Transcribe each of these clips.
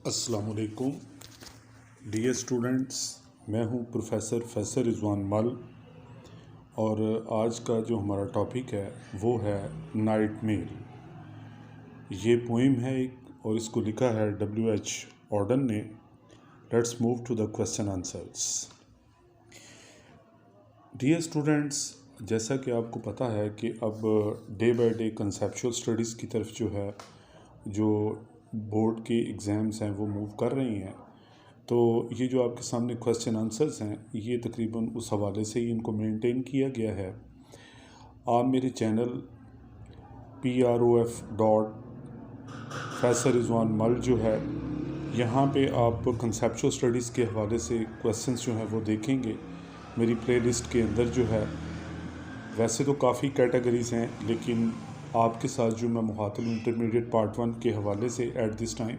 अस्सलामुअलैकुम dear students, मैं हूं प्रोफेसर फैसल रिजवान मल और आज का जो हमारा टॉपिक है वो है नाइट मेल। ये पोइम है एक और इसको लिखा है W.H. ऑर्डन ने। Let's move to the question answers. Dear students, जैसा कि आपको पता है कि अब day by day conceptual studies की तरफ जो बोर्ड के एग्ज़ाम्स हैं वो मूव कर रही हैं। तो ये जो आपके सामने क्वेश्चन आंसर्स हैं ये तकरीबन उस हवाले से ही इनको मेंटेन किया गया है। आप मेरे चैनल prof.फैसल रिजवान मल जो है यहाँ पे आप कंसेप्चुअल स्टडीज़ के हवाले से क्वेश्चंस जो हैं वो देखेंगे। मेरी प्लेलिस्ट के अंदर जो है वैसे तो काफ़ी कैटेगरीज़ हैं, लेकिन आपके साथ जो मैं मुखातिब इंटरमीडिएट पार्ट 1 के हवाले से एट दिस टाइम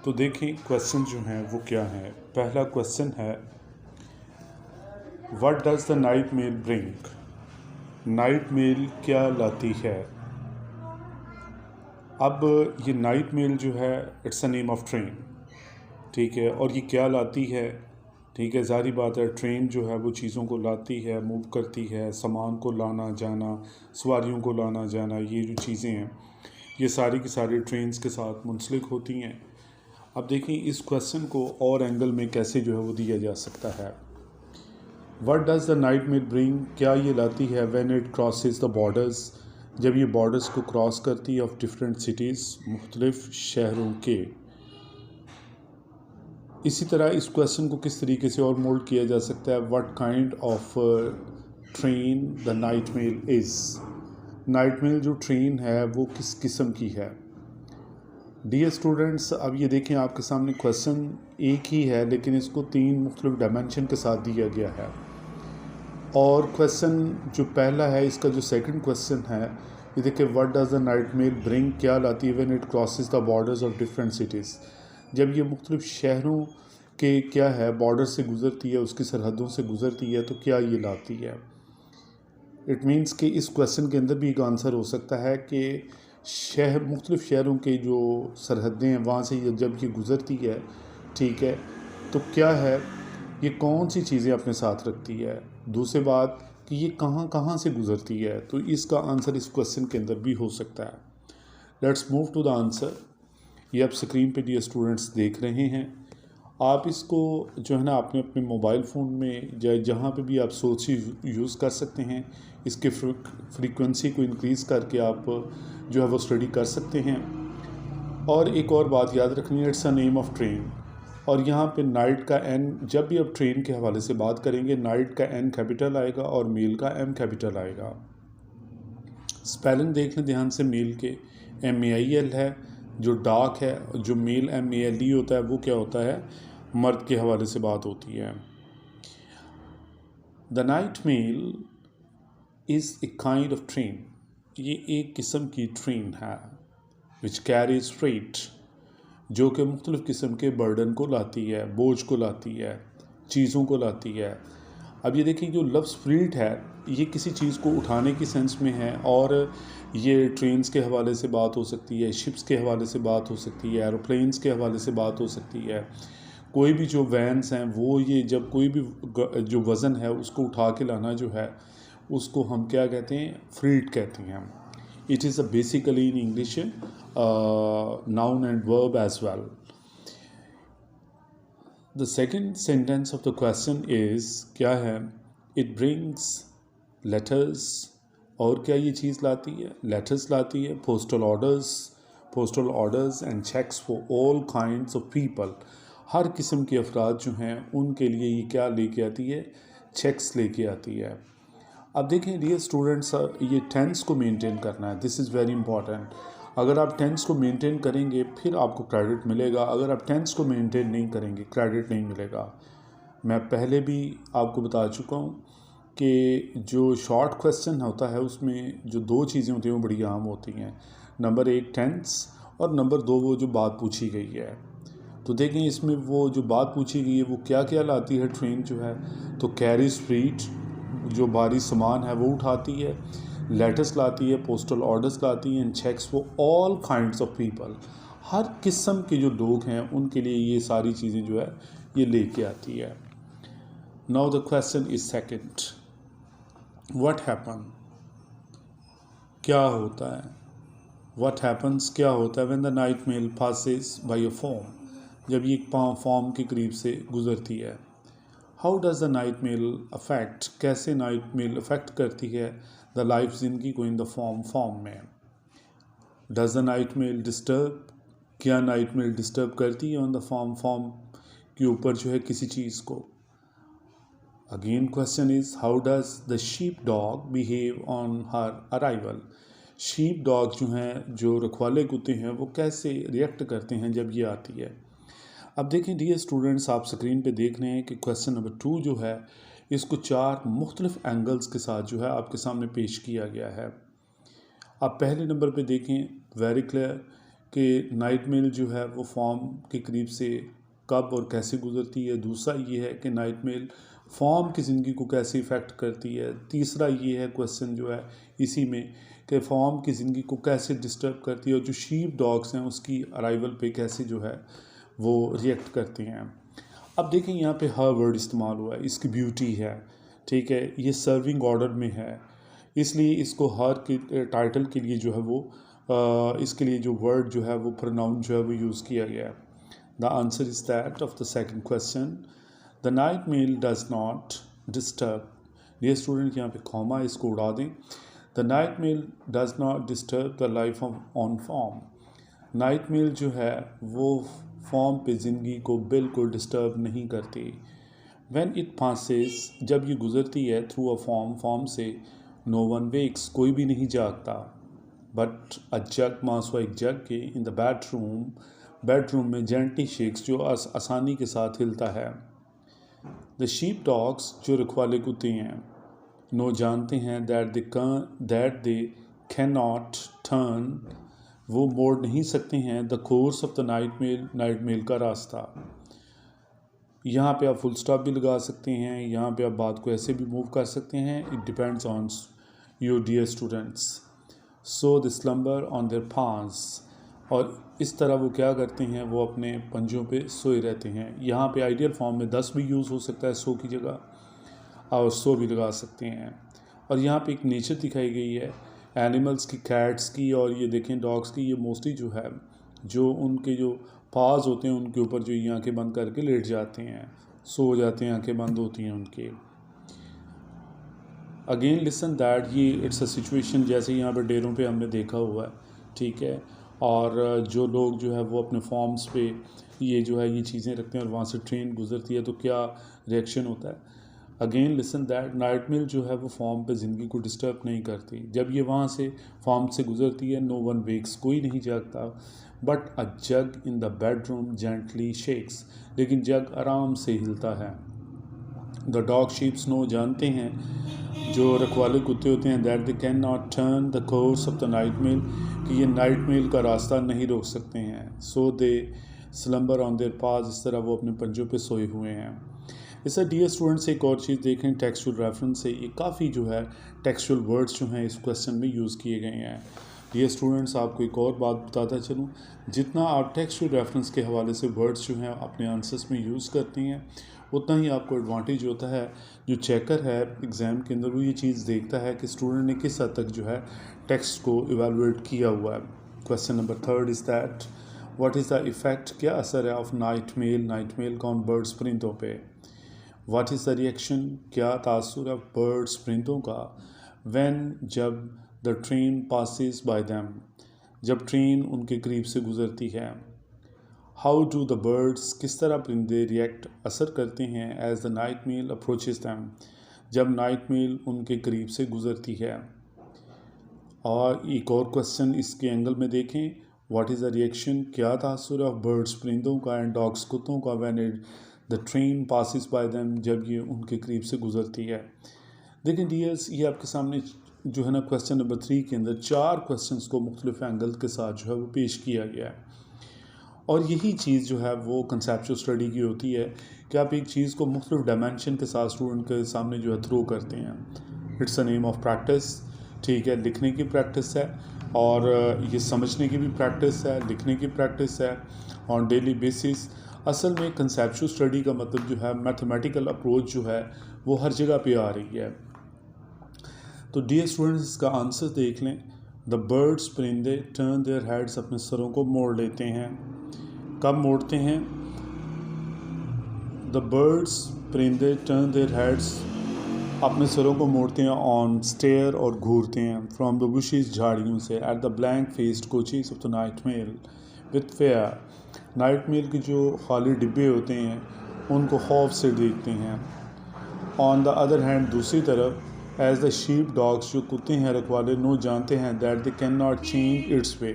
तो देखें क्वेश्चन जो हैं वो क्या हैं। पहला क्वेश्चन है, what does the night mail bring? Night mail क्या लाती है? अब ये नाइट मेल जो है it's a name of train, ठीक है, और ये क्या लाती है? ठीक है, ज़ाहिर बात है ट्रेन जो है वो चीज़ों को लाती है, मूव करती है, सामान को लाना जाना, सवारियों को लाना जाना, ये जो चीज़ें हैं ये सारी की सारी ट्रेन्स के साथ मुंसलिक होती हैं। अब देखिए इस क्वेश्चन को और एंगल में कैसे जो है वो दिया जा सकता है। What does the night mail bring? क्या ये लाती है when it crosses the borders? जब ये बॉर्डर्स को क्रॉस करती है ऑफ डिफरेंट सिटीज़, मुख्तलिफ शहरों के। इसी तरह इस क्वेश्चन को किस तरीके से और मोल्ड किया जा सकता है, what kind of train the night mail is? Night mail जो ट्रेन है वो किस किस्म की है? डियर स्टूडेंट्स, अब ये देखें आपके सामने क्वेश्चन एक ही है लेकिन इसको 3 मुख्तलिफ डायमेंशन के साथ दिया गया है। और क्वेश्चन जो पहला है इसका जो सेकंड क्वेश्चन है ये देखिए, what does the night mail bring? क्या लाती है when it crosses the borders of different cities? जब ये मुख्तलिफ शहरों के क्या है बॉर्डर से गुज़रती है, उसकी सरहदों से गुज़रती है, तो क्या ये लाती है? इट मीन्स कि इस क्वेश्चन के अंदर भी एक आंसर हो सकता है कि मुख्तलिफ शहरों के जो सरहदें हैं वहाँ से जब ये गुज़रती है, ठीक है, तो क्या है ये कौन सी चीज़ें अपने साथ रखती है? दूसरी बात कि ये कहाँ कहाँ से गुज़रती है, तो इसका आंसर इस क्वेश्चन के अंदर भी हो सकता है। Let's move to the answer. ये आप स्क्रीन पे डियर स्टूडेंट्स देख रहे हैं। आप इसको जो है ना अपने अपने मोबाइल फ़ोन में जहाँ पे भी आप सोच यूज़ कर सकते हैं। इसके फ्रीक्वेंसी को इंक्रीज़ करके आप जो है वो स्टडी कर सकते हैं। और एक और बात याद रखनी है, it's a name of train. और यहाँ पे नाइट का एन, जब भी आप ट्रेन के हवाले से बात करेंगे नाइट का एन कैपिटल आएगा और मेल का एम कैपिटल आएगा। स्पेलिंग देख लें ध्यान से, मेल के MAIL है, जो डार्क है, जो मेल MALE होता है वो क्या होता है, मर्द के हवाले से बात होती है। The night mail is a kind of train, ये एक किस्म की ट्रेन है विच कैरीज फ्रेट, जो कि मुख्तलिफ़ किस्म के बर्डन को लाती है, बोझ को लाती है, चीज़ों को लाती है। अब ये देखिए जो लफ्ज़ फ्रीट है ये किसी चीज़ को उठाने की सेंस में है, और ये ट्रेन्स के हवाले से बात हो सकती है, शिप्स के हवाले से बात हो सकती है, एरोप्लेन्स के हवाले से बात हो सकती है। कोई भी जो वैन्स हैं वो ये जब कोई भी जो वज़न है उसको उठा के लाना जो है उसको हम क्या कहते हैं, फ्रीट कहते हैं। It is a basically in English noun and verb as well. The second sentence of the question is क्या है, इट ब्रिंग्स लेटर्स। और क्या ये चीज़ लाती है? लेटर्स लाती है, postal orders and cheques for all kinds of people. हर किस्म के अफराद जो हैं उनके लिए ये क्या लेके आती है, चेक्स लेके आती है। अब देखें डियर स्टूडेंट्स, ये टेंस को मेंटेन करना है, दिस इज़ वेरी इंपॉर्टेंट। अगर आप टेंस को मेंटेन करेंगे फिर आपको क्रेडिट मिलेगा, अगर आप टेंस को मेंटेन नहीं करेंगे क्रेडिट नहीं मिलेगा। मैं पहले भी आपको बता चुका हूँ कि जो शॉर्ट क्वेश्चन होता है उसमें जो 2 चीज़ें होती हैं वो बड़ी अहम होती हैं। नंबर 1 टेंस और नंबर 2 वो जो बात पूछी गई है। तो देखें इसमें वो जो बात पूछी गई है वो क्या क्या लाती है ट्रेन जो है, तो कैरीज फ्रीट, जो भारी सामान है वो उठाती है, लेटर्स लाती है, पोस्टल ऑर्डर्स लाती हैं, cheques for all kinds of people, हर किस्म के जो लोग हैं उनके लिए ये सारी चीज़ें जो है ये लेके आती है। Now the question is second, what happen, क्या होता है, व्हाट हैपन्स क्या होता है when the night mail passes by a farm, जब ये एक फॉर्म के करीब से गुजरती है। How does the night mail affect, कैसे नाइट मेल अफेक्ट करती है द लाइफ जिंदगी को इन द फॉर्म में। Does the night mail disturb, क्या नाइट मेल डिस्टर्ब करती है ऑन द फॉर्म के ऊपर जो है किसी चीज़ को। Again question is how does the sheep dog behave on her arrival, sheep dog जो हैं, जो रखवाले कुत्ते हैं, वो कैसे रिएक्ट करते हैं जब ये आती है। अब देखें डियर स्टूडेंट्स, आप स्क्रीन पे देख रहे हैं कि क्वेश्चन नंबर 2 जो है इसको 4 मुख्तलिफ एंगल्स के साथ जो है आपके सामने पेश किया गया है। आप पहले नंबर पे देखें, वेरी क्लियर कि नाइट मेल जो है वो फॉर्म के करीब से कब और कैसे गुजरती है। दूसरा ये है कि नाइट मेल फॉर्म की ज़िंदगी को कैसे इफ़ेक्ट करती है। तीसरा ये है क्वेश्चन जो है इसी में कि फॉर्म की ज़िंदगी को कैसे डिस्टर्ब करती है और जो शीप डॉग्स हैं उसकी अराइवल पे कैसे जो है वो रिएक्ट करते हैं। अब देखें यहाँ पे हर वर्ड इस्तेमाल हुआ है, इसकी ब्यूटी है, ठीक है, ये सर्विंग ऑर्डर में है, इसलिए इसको हर के टाइटल के लिए जो है वो इसके लिए जो वर्ड जो है वो प्रोनाउन जो है वो यूज़ किया गया है। The answer is that of the second question, the night mail does not disturb. ये स्टूडेंट यहाँ पे कॉमा इसको उड़ा दें। The night mail does not disturb the life on farm, night mail जो है वो फॉर्म पे ज़िंदगी को बिल्कुल डिस्टर्ब नहीं करती। व्हेन इट पासेस, जब ये गुज़रती है थ्रू अ फॉर्म से, नो वन वेक्स, कोई भी नहीं जागता, बट अ जग, मासवा एक जग के, इन द बेडरूम में जेंटली शेक्स, जो आसानी के साथ हिलता है। द शीप डॉग्स, जो रखवाले कुत्ते हैं, नो जानते हैं that they can not turn, वो मोड़ नहीं सकते हैं the course of the night mail का रास्ता। यहाँ पे आप फुल स्टॉप भी लगा सकते हैं, यहाँ पे आप बात को ऐसे भी मूव कर सकते हैं, it depends on your dear students. So the slumber on their pass, और इस तरह वो क्या करते हैं, वो अपने पंजों पे सोए रहते हैं। यहाँ पे आइडियल फॉर्म में 10 भी यूज़ हो सकता है सो की जगह, और सो भी लगा सकते हैं। और यहाँ पे एक नेचर दिखाई गई है एनिमल्स की, कैट्स की, और ये देखें डॉग्स की, ये मोस्टली जो है जो उनके जो पाज होते हैं उनके ऊपर जो ये आंखें बंद करके लेट जाते हैं, सो जाते हैं, आंखें बंद होती हैं उनके। अगेन लिसन दैट, ये इट्स अ सिचुएशन जैसे यहाँ पर डेरों पे हमने देखा हुआ है, ठीक है, और जो लोग जो है वो अपने फॉर्म्स पे ये जो है ये चीज़ें रखते हैं और वहाँ से ट्रेन गुजरती है तो क्या रिएक्शन होता है। Again listen that, night mail जो है वो फॉर्म पे ज़िंदगी को डिस्टर्ब नहीं करती। जब ये वहाँ से फॉर्म से गुजरती है, नो वन वेक्स, कोई नहीं जागता, but a jug in the bedroom gently shakes, लेकिन जग आराम से हिलता है। द डॉग शीप्स नो, जानते हैं, जो रखवाले कुत्ते होते हैं, that they can not turn the course of the night mail, कि ये नाइट मेल का रास्ता नहीं रोक सकते हैं। सो दे स्लम्बर ऑन देयर पास, इस तरह वो अपने पंजों पे सोए हुए हैं। इससे डियर स्टूडेंट्स एक और चीज़ देखें, टेक्सचुअल रेफरेंस से ये काफ़ी जो है टेक्सचुअल वर्ड्स जो हैं इस क्वेश्चन में यूज़ किए गए हैं। डियर स्टूडेंट्स, आपको एक और बात बताता चलूँ, जितना आप टेक्सचुअल रेफरेंस के हवाले से वर्ड्स जो हैं अपने आंसर्स में यूज़ करते हैं, उतना ही आपको एडवांटेज होता है। जो चेकर है एग्ज़ाम के अंदर वो ये चीज़ देखता है कि स्टूडेंट ने किस हद तक जो है टेक्स्ट को इवेलुएट किया हुआ है। Question number 3 is that, what is the effect, क्या असर है ऑफ नाइट मेल का ऑन बर्ड्स, परिंदों पे। व्हाट इज़ द रिएक्शन, क्या तासुर है बर्ड्स, परिंदों का, व्हेन, जब, the train passes by them, जब ट्रेन उनके करीब से गुजरती है। हाउ डू द बर्ड्स, किस तरह परिंदे रिएक्ट, असर करते हैं, as the night mail approaches them, जब नाइट मेल उनके करीब से गुजरती है। और एक और क्वेश्चन इसके एंगल में देखें, व्हाट इज़ द रिएक्शन, क्या तासुर ऑफ बर्ड्स, परिंदों का, एंड डॉग्स, कुत्तों का, when it the train passes by them, जब ये उनके करीब से गुजरती है। देखें डियर्स, ये आपके सामने जो है ना क्वेश्चन नंबर 3 के अंदर 4 क्वेश्चंस को मुख्तलिफ एंगल के साथ जो है वो पेश किया गया है। और यही चीज़ जो है वो कंसेप्चुअल स्टडी की होती है कि आप एक चीज़ को मुख्तलिफ डायमेंशन के साथ स्टूडेंट के सामने जो है थ्रो करते हैं। It's a name of practice, ठीक है, लिखने की प्रैक्टिस है, और ये समझने की भी प्रैक्टिस है, लिखने की प्रैक्टिस है ऑन डेली बेसिस। असल में कंसेप्चुअल स्टडी का मतलब जो है मैथमेटिकल अप्रोच जो है वो हर जगह पे आ रही है। तो डियर स्टूडेंट्स, इसका आंसर देख लें। द बर्ड्स, परिंदे, टर्न देयर हेड्स, अपने सरों को मोड़ लेते हैं। कब मोड़ते हैं? द बर्ड्स, परिंदे, टर्न देयर हेड्स, अपने सरों को मोड़ते हैं ऑन स्टेयर और घूरते हैं फ्रॉम द बुशेस, झाड़ियों से, at the blank faced coaches of the night mail with fear. Night mail के जो खाली डिब्बे होते हैं उनको खौफ से देखते हैं। ऑन द अदर हैंड, दूसरी तरफ, एज द शीप डॉग्स, जो कुत्ते हैं रखवाले, नो जानते हैं that they can not change its way,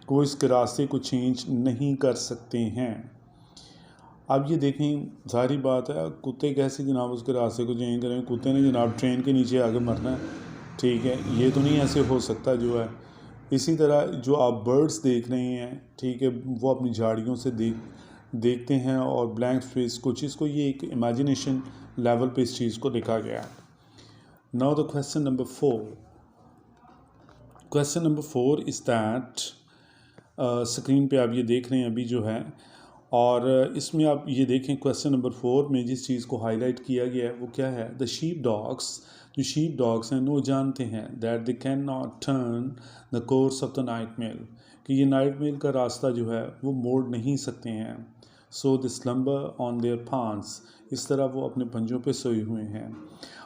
वो इसके रास्ते को चेंज नहीं कर सकते हैं। अब ये देखें, सारी बात है, कुत्ते कैसे जनाब उसके रास्ते को चेंज करें? कुत्ते ने जनाब ट्रेन के नीचे आगे मरना है, ठीक है, ये तो नहीं ऐसे हो सकता जो है। इसी तरह जो आप बर्ड्स देख रहे हैं, ठीक है, वो अपनी झाड़ियों से देखते हैं और ब्लैंक स्पेस कुछ इसको, ये एक इमेजिनेशन लेवल पे इस चीज़ को लिखा गया है। Now the question number 4। Question number 4 is that, screen पे आप ये देख रहे हैं अभी जो है, और इसमें आप ये देखें क्वेश्चन नंबर 4 में जिस चीज़ को हाईलाइट किया गया है वो क्या है? द शीप डॉग्स, जो शीप डॉग्स हैं वो जानते हैं that they can not turn the course of the night mail, कि ये नाइट मेल का रास्ता जो है वो मोड़ नहीं सकते हैं। सो दे स्लम्बर ऑन देयर पांस, इस तरह वो अपने पंजों पे सोए हुए हैं।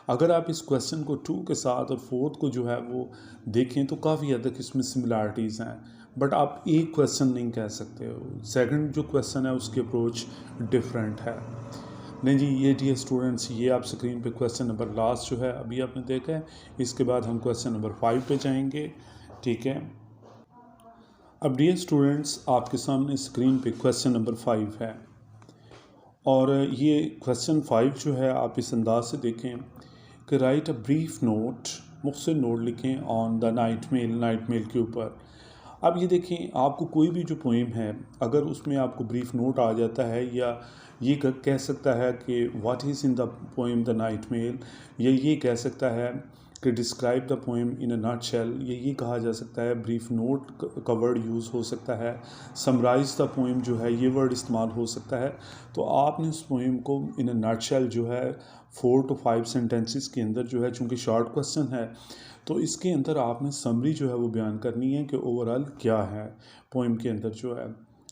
अगर आप इस क्वेश्चन को 2 के साथ और 4 को जो है वो देखें तो काफ़ी हद तक इसमें सिमिलैरिटीज़ हैं, बट आप एक क्वेश्चन नहीं कह सकते हो। सेकंड जो क्वेश्चन है उसकी अप्रोच डिफरेंट है। नहीं जी, ये डियर स्टूडेंट्स, ये आप स्क्रीन पे क्वेश्चन नंबर लास्ट जो है अभी आपने देखा है, इसके बाद हम क्वेश्चन नंबर 5 पे जाएंगे, ठीक है। अब डियर स्टूडेंट्स, आपके सामने स्क्रीन पे क्वेश्चन नंबर 5 है, और ये क्वेश्चन 5 जो है आप इस अंदाज से देखें कि राइट अ ब्रीफ नोट, मुख्तसर नोट लिखें ऑन द नाइट मेल के ऊपर। अब ये देखें, आपको कोई भी जो पोइम है अगर उसमें आपको ब्रीफ नोट आ जाता है, या ये कह सकता है कि what is in the poem the night mail, या ये कह सकता है कि describe the poem in a nutshell, ये कहा जा सकता है। ब्रीफ नोट का वर्ड यूज़ हो सकता है। समराइज द पोइम जो है ये वर्ड इस्तेमाल हो सकता है। तो आपने उस पोइम को इन अ नटशेल जो है 4 to 5 सेंटेंसेस के अंदर जो है, चूँकि शॉर्ट क्वेश्चन है तो इसके अंदर आपने समरी जो है वो बयान करनी है कि ओवरऑल क्या है पोइम के अंदर जो है।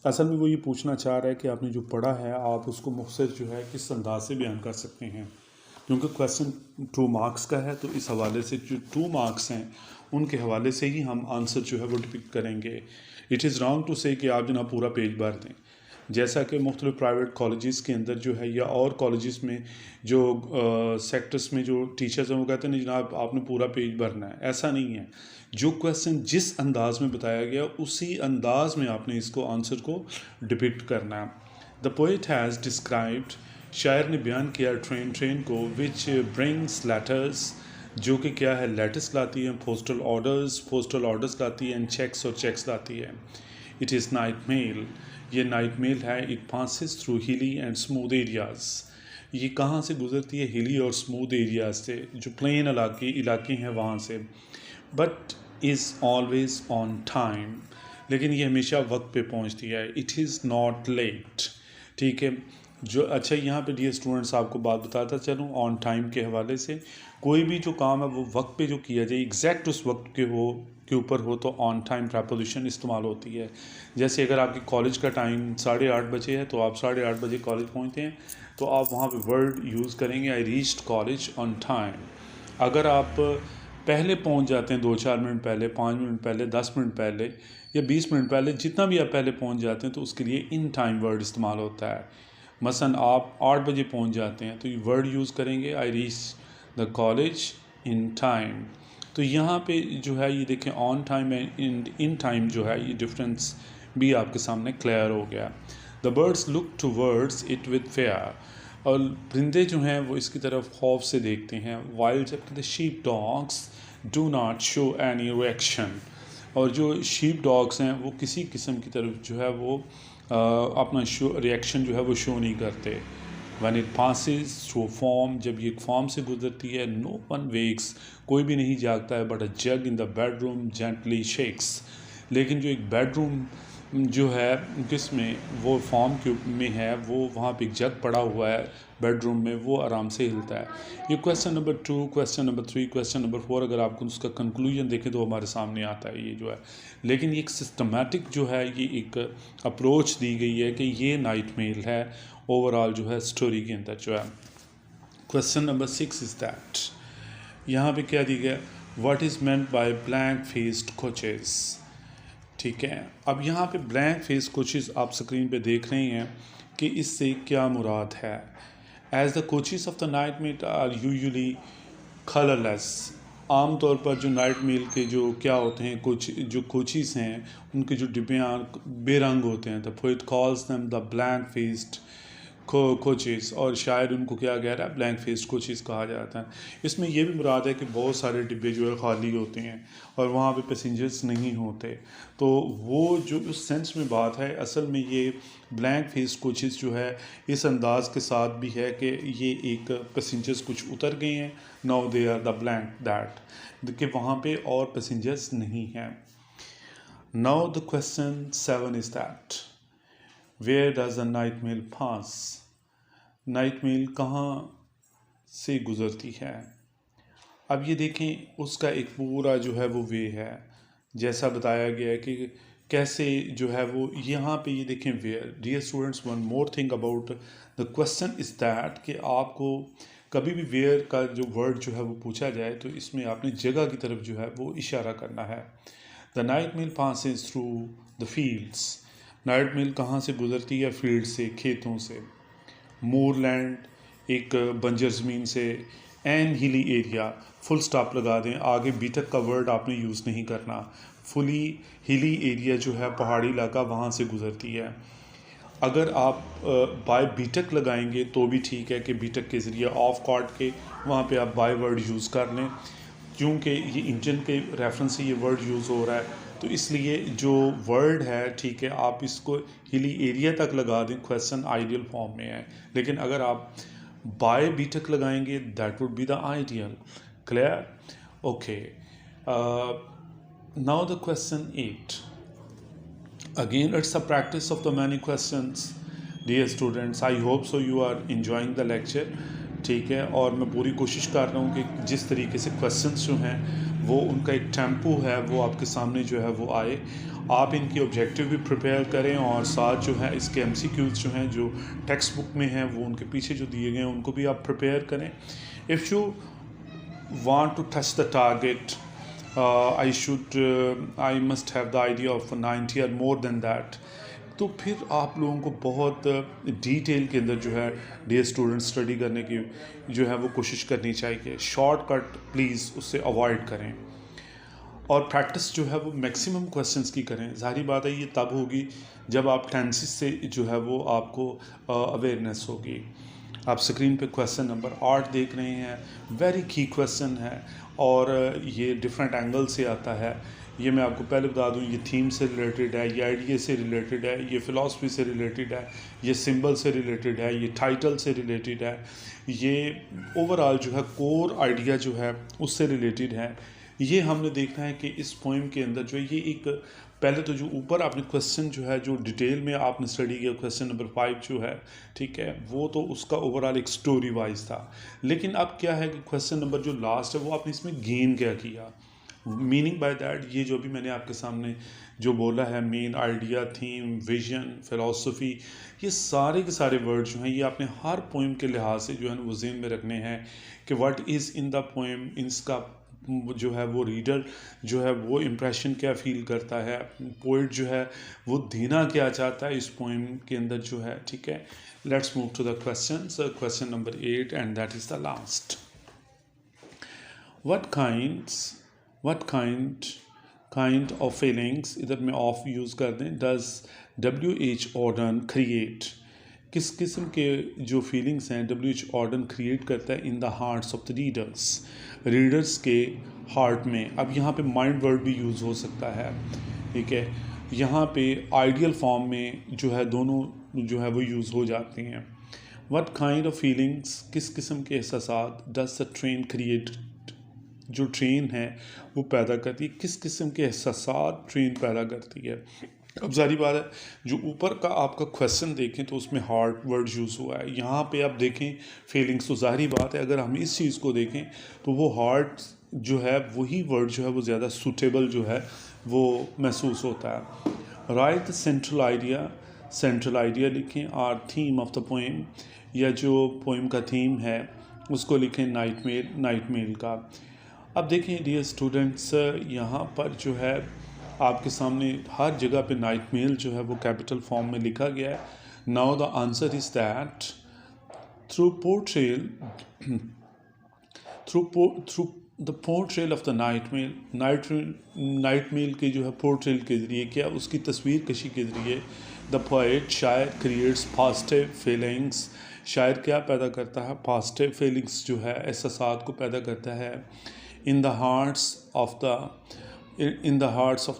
असल में वो ये पूछना चाह रहा है कि आपने जो पढ़ा है आप उसको मुख्तसर जो है किस अंदाज से बयान कर सकते हैं, क्योंकि क्वेश्चन 2 मार्क्स का है। तो इस हवाले से जो 2 मार्क्स हैं उनके हवाले से ही हम आंसर जो है वो डिपिक्ट करेंगे। इट इज़ रॉन्ग टू से कि आप जनाब पूरा पेज भर दें, जैसा कि मुख्तलिफ प्राइवेट कॉलेजेस के अंदर जो है या और कॉलेजेस में जो सेक्टर्स में जो टीचर्स हैं वो कहते हैं नहीं जनाब आपने पूरा पेज भरना है। ऐसा नहीं है, जो क्वेश्चन जिस अंदाज में बताया गया उसी अंदाज में आपने इसको आंसर को डिपिक्ट करना है। द पोइट हैज़ डिस्क्राइब्ड, शायर ने बयान किया ट्रेन को, विच ब्रिंग्स लेटर्स, जो कि क्या है, लेटर्स लाती है, पोस्टल ऑर्डर्स लाती है, एंड चेक्स लाती है। इट इज़ नाइट मेल, ये नाइट मेल है। इट पासिस थ्रू हिली एंड स्मूथ एरियाज़, ये कहाँ से गुजरती है? हिली और स्मूथ एरियाज से, जो प्लेन इलाके हैं वहाँ से। But is always on time, लेकिन ये हमेशा वक्त पे पहुँचती है। इट इज़ नॉट लेट, ठीक है। जो अच्छा यहाँ पे डियर स्टूडेंट्स आपको बात बताता चलूँ ऑन टाइम के हवाले से, कोई भी जो काम है वो वक्त पे जो किया जाए, एग्जैक्ट उस वक्त के ऊपर हो तो ऑन टाइम प्रपोजिशन इस्तेमाल होती है। जैसे अगर आपकी कॉलेज का टाइम 8:30 बजे है तो आप 8:30 बजे कॉलेज पहुँचते हैं तो आप वहाँ पे वर्ड यूज़ करेंगे I reached college on time. अगर आप पहले पहुँच जाते हैं 2-4 मिनट पहले, 5 मिनट पहले, 10 मिनट पहले या 20 मिनट पहले, जितना भी आप पहले पहुँच जाते हैं तो उसके लिए इन टाइम वर्ड इस्तेमाल होता है। मसलन आप 8 बजे पहुँच जाते हैं तो ये वर्ड यूज़ करेंगे I reach the college in time. तो यहाँ पे जो है ये देखें on time and in time जो है ये डिफरेंस भी आपके सामने क्लियर हो गया। The birds look towards it with fair, और परिंदे जो हैं वो इसकी तरफ खौफ से देखते हैं। वाइल जबकि the sheep dogs do not show any reaction, और जो शीप डॉग्स हैं वो किसी किस्म की तरफ जो है वो अपना रिएक्शन जो है वो शो नहीं करते। When it passes through form, जब ये एक फॉर्म से गुजरती है, नो वन वेक्स, कोई भी नहीं जागता है, but a jug in the bedroom gently shakes, लेकिन जो एक बेडरूम जो है जिसमें वो फॉर्म के में है, वो वहाँ पे एक जग पड़ा हुआ है बेडरूम में, वो आराम से हिलता है। ये question number 2, question number 3, question number 4 अगर आपको उसका कंक्लूजन देखें तो हमारे सामने आता है ये जो है। लेकिन ये एक सिस्टमेटिक जो है, ये एक अप्रोच दी गई है कि ये नाइट मेल है ओवरऑल जो है स्टोरी के अंदर जो है। क्वेश्चन नंबर 6 इज़ दैट, यहाँ पे क्या दी गया, what is meant by blank faced coaches. ठीक है, अब यहाँ पे ब्लैंक फेस कोचेस आप स्क्रीन पे देख रहे हैं कि इससे क्या मुराद है। As the coaches of the night mail are usually colourless, आम तौर पर जो नाइट मेल के जो क्या होते हैं, जो कोचेस हैं उनके जो डिब्बे बेरंग होते हैं। The poet calls them the blank faced coaches, और शायद उनको क्या कह रहा है, ब्लैंक फेस्ड कोचेस कहा जाता है। इसमें यह भी मुराद है कि बहुत सारे डिब्बे जो है ख़ाली होते हैं और वहाँ पे पैसेंजर्स नहीं होते, तो वो जो उस सेंस में बात है, असल में ये ब्लैंक फेस्ड कोचेस जो है इस अंदाज के साथ भी है कि ये एक पैसेंजर्स कुछ उतर गए हैं, now they are the blank that, कि वहाँ पे और पैसेंजर्स नहीं हैं। Now the question 7 is that, where does the night mail pass, night mail कहाँ से गुज़रती है। अब ये देखें, उसका एक पूरा जो है वो वे है, जैसा बताया गया है कि कैसे जो है वो, यहाँ पे ये देखें where. Dear students, one more thing about the question is that कि आपको कभी भी वेयर का जो वर्ड जो है वो पूछा जाए तो इसमें आपने जगह की तरफ जो है वो इशारा करना है। The night mail passes through the fields, night mail कहाँ से गुज़रती है, फील्ड से, खेतों से। मोरलैंड, एक बंजर ज़मीन से। N hilly area, full stop लगा दें, आगे बीटक का वर्ड आपने यूज़ नहीं करना। फुली हिली एरिया जो है पहाड़ी इलाका, वहाँ से गुज़रती है। अगर आप बाय बीटक लगाएंगे तो भी ठीक है कि बीटक के ज़रिए ऑफ कॉर्ड के वहाँ पे आप बाय वर्ड यूज़ कर लें, क्योंकि ये इंजन के रेफरेंस से ये वर्ड यूज़ हो रहा है, तो इसलिए जो वर्ड है, ठीक है, आप इसको हिली एरिया तक लगा दें, क्वेश्चन आइडियल फॉर्म में है। लेकिन अगर आप बाय बीटक लगाएंगे that would be the ideal. Clear? Okay, now the question 8, again it's a practice of the many questions. Dear students, I hope so you are enjoying the lecture. ठीक है, और मैं पूरी कोशिश कर रहा हूँ कि जिस तरीके से क्वेश्चंस जो हैं वो उनका एक टेम्पो है वो आपके सामने जो है वो आए। आप इनकी ऑब्जेक्टिव भी प्रिपेयर करें और साथ जो है इसके MCQs जो हैं जो टेक्स्ट बुक में हैं वो उनके पीछे जो दिए गए हैं उनको भी आप प्रिपेयर करें। If you want to touch the target, I must have the idea of 90 or more than that, तो फिर आप लोगों को बहुत डिटेल के अंदर जो है डियर स्टूडेंट स्टडी करने की जो है वो कोशिश करनी चाहिए। शॉर्टकट प्लीज़ उससे अवॉइड करें और प्रैक्टिस जो है वो मैक्सिमम क्वेश्चंस की करें। ज़ाहिर बात है ये तब होगी जब आप टेंसेस से जो है वो आपको अवेयरनेस होगी। आप स्क्रीन पे क्वेश्चन नंबर 8 देख रहे हैं, वेरी की क्वेश्चन है और ये डिफरेंट एंगल से आता है। ये मैं आपको पहले बता दूं, ये थीम से रिलेटेड है, ये आइडिया से रिलेटेड है, ये फ़िलासफ़ी से रिलेटेड है, ये सिंबल से रिलेटेड है, ये टाइटल से रिलेटेड है, ये ओवरऑल जो है कोर आइडिया जो है उससे रिलेटेड है। ये हमने देखना है कि इस पोइम के अंदर जो ये एक पहले तो जो ऊपर आपने क्वेश्चन जो है जो डिटेल में आपने स्टडी किया, क्वेश्चन नंबर 5 जो है, ठीक है, वो तो उसका ओवरऑल एक स्टोरी वाइज था। लेकिन अब क्या है कि क्वेश्चन नंबर जो लास्ट है वो आपने इसमें गेन क्या किया, मीनिंग बाय दैट ये जो भी मैंने आपके सामने जो बोला है, main idea, theme, vision, philosophy, ये सारे के सारे वर्ड जो हैं ये आपने हर पोइम के लिहाज से जो है ना वो ज़हन में रखने हैं कि what is in the poem, इसका जो है वो रीडर जो है वो इम्प्रेशन क्या फ़ील करता है, पोइट जो है वो देना क्या चाहता है इस पोइम के अंदर जो है। ठीक है, let's move to the questions. Question number 8 and that is the last. what kind of feelings, इधर में ऑफ यूज़ कर दें, डज W.H. Auden क्रिएट, किस किस्म के जो फीलिंग्स हैं W.H. Auden क्रिएट करता है in the hearts of the readers के हार्ट में। अब यहाँ पे माइंड वर्ड भी यूज़ हो सकता है, ठीक है, यहाँ पे आइडियल फॉर्म में जो है दोनों जो है वो यूज़ हो जाते हैं। व्हाट काइंड ऑफ फीलिंग्स, किस किस्म के एहसासात डज द ट्रेन क्रिएट, जो ट्रेन है वो पैदा करती है, किस किस्म के एहसासात ट्रेन पैदा करती है। अब जारी बात है, जो ऊपर का आपका क्वेश्चन देखें तो उसमें हार्ड वर्ड यूज़ हुआ है, यहाँ पे आप देखें फीलिंग्स, तो जाहिर बात है अगर हम इस चीज़ को देखें तो वो हार्ड जो है वही वर्ड जो है वो ज़्यादा सूटेबल जो है वो महसूस होता है। Write the central idea, central idea लिखें। Or theme of the poem, या जो पोएम का थीम है उसको लिखें नाइटमेल, नाइटमेल का। अब देखें डियर स्टूडेंट्स, यहाँ पर जो है आपके सामने हर जगह पे नाइटमेल जो है वो कैपिटल फॉर्म में लिखा गया है। Now the answer is that through portrayal, through the portrayal of the night mail, night mail के जो है पोर्ट्रेल के ज़रिए, क्या उसकी तस्वीर कशी के ज़रिए, द पोएट, शायर, क्रिएट्स पॉजिटिव फीलिंग्स, शायर क्या पैदा करता है, पॉजिटिव फीलिंग्स जो है एहसासात को पैदा करता है, in the hearts of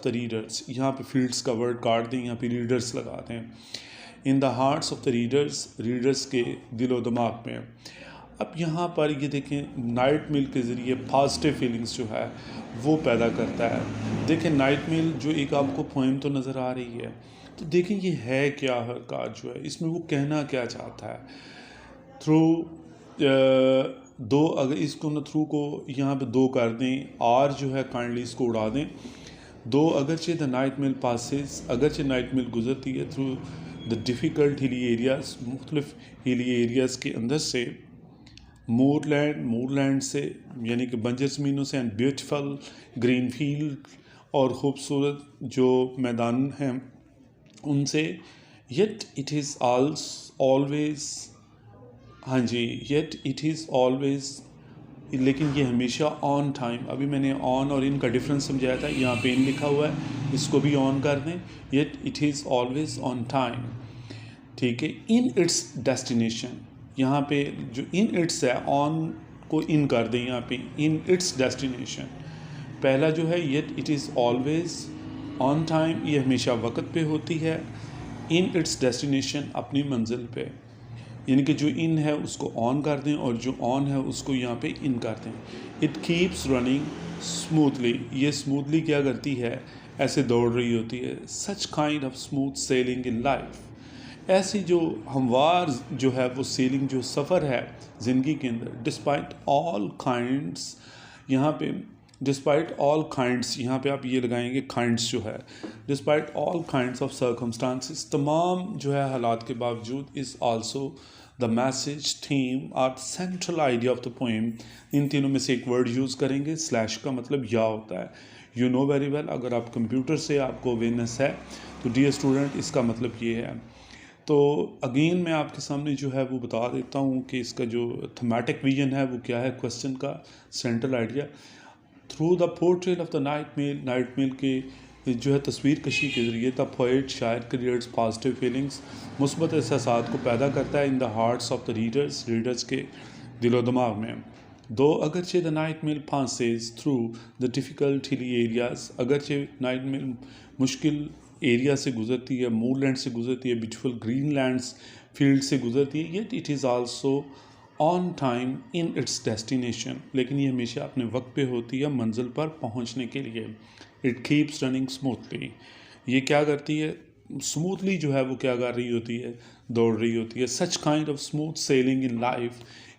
the readers, यहाँ पे फील्ड्स का वर्ड काट दें, यहाँ पे रीडर्स लगा दें, इन the hearts of the readers, readers के दिलो दिमाग में। अब यहाँ पर ये देखें नाइटमेल के ज़रिए पॉजिटिव फीलिंग्स जो है वो पैदा करता है। देखें नाइटमेल जो एक आपको पोएम तो नज़र आ रही है, तो देखें ये है क्या का जो है, इसमें वो कहना क्या चाहता है। थ्रू दो, अगर इसको न थ्रू को यहाँ पे दो कर दें, आर जो है काइंडली इसको उड़ा दें, दो अगरचे द नाइट मेल पासिस, अगरचे नाइट मेल गुजरती है through the difficult hilly areas, मुख्तलिफ हिली एरियाज़ के अंदर से, मोरलैंड से यानी कि बंजर ज़मीनों से, एंड ब्यूटीफुल ग्रीन फील्ड, और ख़ूबसूरत जो मैदान हैं उनसे, येट इट इज़ ऑलवेज़, हाँ जी, येट इट इज़ ऑलवेज़, लेकिन ये हमेशा ऑन टाइम। अभी मैंने ऑन और इन का डिफरेंस समझाया था, यहाँ पे इन लिखा हुआ है, इसको भी ऑन कर दें, yet it is always on time, ठीक है। इन इट्स डेस्टिनेशन, यहाँ पे जो इन इट्स है ऑन को इन कर दें, यहाँ पे इन इट्स डेस्टिनेशन, पहला जो है yet it is always on time, ये हमेशा वक्त पे होती है, इन इट्स डेस्टिनेशन अपनी मंजिल पे, यानी कि जो इन है उसको ऑन कर दें और जो ऑन है उसको यहाँ पे इन कर दें। इट कीप्स रनिंग स्मूथली, ये स्मूथली क्या करती है, ऐसे दौड़ रही होती है। Such kind of smooth selling in life, ऐसी जो हमवार जो है वो सेलिंग जो सफ़र है ज़िंदगी के अंदर, डिस्पाइट ऑल काइंड्स, यहाँ पे डिस्पाइट ऑल काइंड्स, यहाँ पे आप ये लगाएंगे काइंड्स जो है, despite all kinds of circumstances, तमाम जो है हालात के बावजूद, is also the message, theme और central idea of the poem. इन तीनों में से एक वर्ड यूज़ करेंगे, स्लैश का मतलब या होता है, यू नो वेरी वेल, अगर आप कंप्यूटर से आपको अवेयरनेस है तो डियर स्टूडेंट इसका मतलब ये है। तो अगेन मैं आपके सामने जो है वो बता देता हूँ कि इसका जो थीमेटिक विजन है वो क्या है क्वेश्चन का, central idea. Through the portrayal of the night mail के जो है तस्वीर कशी के ज़रिए, द पोएट, शायर, क्रिएट्स पॉजिटिव फीलिंग्स, मुस्बत एहसासात को पैदा करता है, in the hearts of the readers, readers के दिलो दिमाग में। दो अगरचे the night mail passes through the difficult hilly areas, अगरचे नाइटमेल मुश्किल एरिया से गुजरती है, मूरलैंड से गुजरती है, ब्यूटीफुल ग्रीन लैंड्स फील्ड से गुजरती है, yet it is also on time in its destination, लेकिन ये हमेशा अपने वक्त पे होती है मंजिल पर पहुंचने के लिए। इट कीप्स रनिंग स्मूथली, ये क्या करती है, स्मूथली जो है वो क्या कर रही होती है, दौड़ रही होती है। Such kind of smooth selling in life,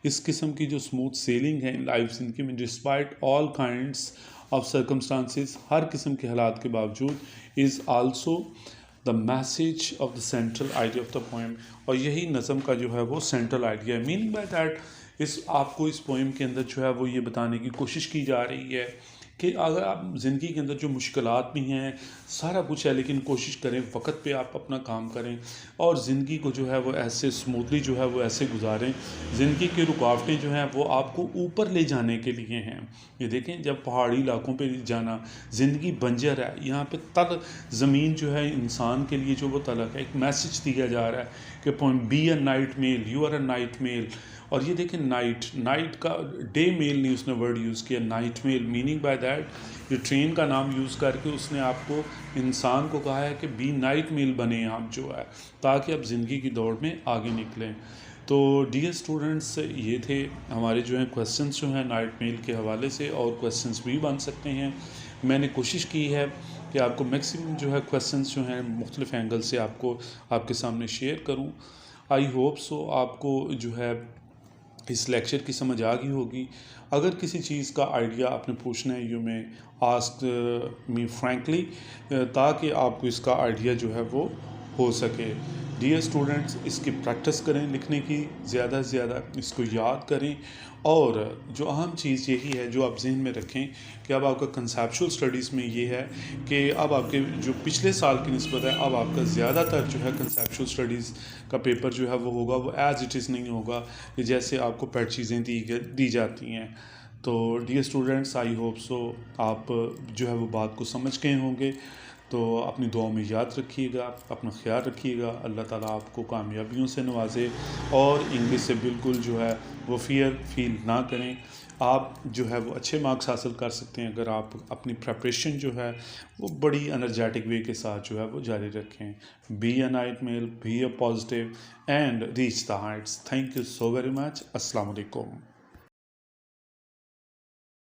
इस किस्म की जो स्मूथ सेलिंग है इन लाइफ ज़िंदगी में, despite all kinds of circumstances, हर किस्म के हालात के बावजूद, is also the message of the central idea of the poem, और यही नज़म का जो है वो सेंट्रल आइडिया है। मीनिंग बाय दैट, आपको इस पोएम के अंदर जो है वो ये बताने की कोशिश की जा रही है कि अगर आप ज़िंदगी के अंदर जो मुश्किलात भी हैं, सारा कुछ है, लेकिन कोशिश करें वक्त पे आप अपना काम करें और ज़िंदगी को जो है वो ऐसे स्मूथली जो है वो ऐसे गुजारें। ज़िंदगी की रुकावटें जो हैं वो आपको ऊपर ले जाने के लिए हैं। ये देखें, जब पहाड़ी इलाकों पे जाना, ज़िंदगी बंजर है, यहाँ पे तर ज़मीन जो है इंसान के लिए जो वो तलक है, एक मैसेज दिया जा रहा है कि be a night mail, you are a night mail. और ये देखें नाइट का डे मेल नहीं उसने वर्ड यूज़ किया, night mail, meaning by that ये ट्रेन का नाम यूज़ करके उसने आपको, इंसान को कहा है कि बी नाइट मेल बने आप जो है, ताकि आप ज़िंदगी की दौड़ में आगे निकलें। तो डियर स्टूडेंट्स, ये थे हमारे जो हैं क्वेश्चंस जो हैं नाइट मेल के हवाले से, और क्वेश्चंस भी बन सकते हैं। मैंने कोशिश की है कि आपको मैक्सिमम जो है क्वेश्चंस जो हैं मुख्तलिफ एंगल से आपको आपके सामने शेयर करूं। आई होप सो आपको जो है इस लेक्चर की समझ आ गई होगी। अगर किसी चीज़ का आइडिया आपने पूछना है, यू में आस्क मी फ्रैंकली, ताकि आपको इसका आइडिया जो है वो हो सके। डियर स्टूडेंट्स, इसकी प्रैक्टिस करें लिखने की, ज़्यादा से ज़्यादा इसको याद करें। और जो अहम चीज़ यही है जो आप जहन में रखें कि अब आपका कंसेप्चुअल स्टडीज़ में ये है कि अब आपके जो पिछले साल की निस्बत है, अब आपका ज़्यादातर जो है कंसेप्चुअल स्टडीज़ का पेपर जो है वो होगा, वो एज़ इट इज़ नहीं होगा कि जैसे आपको पेड चीज़ें दी जाती हैं। तो dear students, I hope so आप जो है वो बात को समझ गए होंगे। तो अपनी दुआओं में याद रखिएगा, अपना ख्याल रखिएगा। अल्लाह ताला आपको कामयाबियों से नवाजे, और इंग्लिश से बिल्कुल जो है वो फियर फील ना करें। आप जो है वो अच्छे मार्क्स हासिल कर सकते हैं अगर आप अपनी प्रिपरेशन जो है वो बड़ी एनर्जेटिक वे के साथ जो है वो जारी रखें। Be a night mail, be a positive and reach the heights. Thank you so very much. अस्सलाम वालेकुम।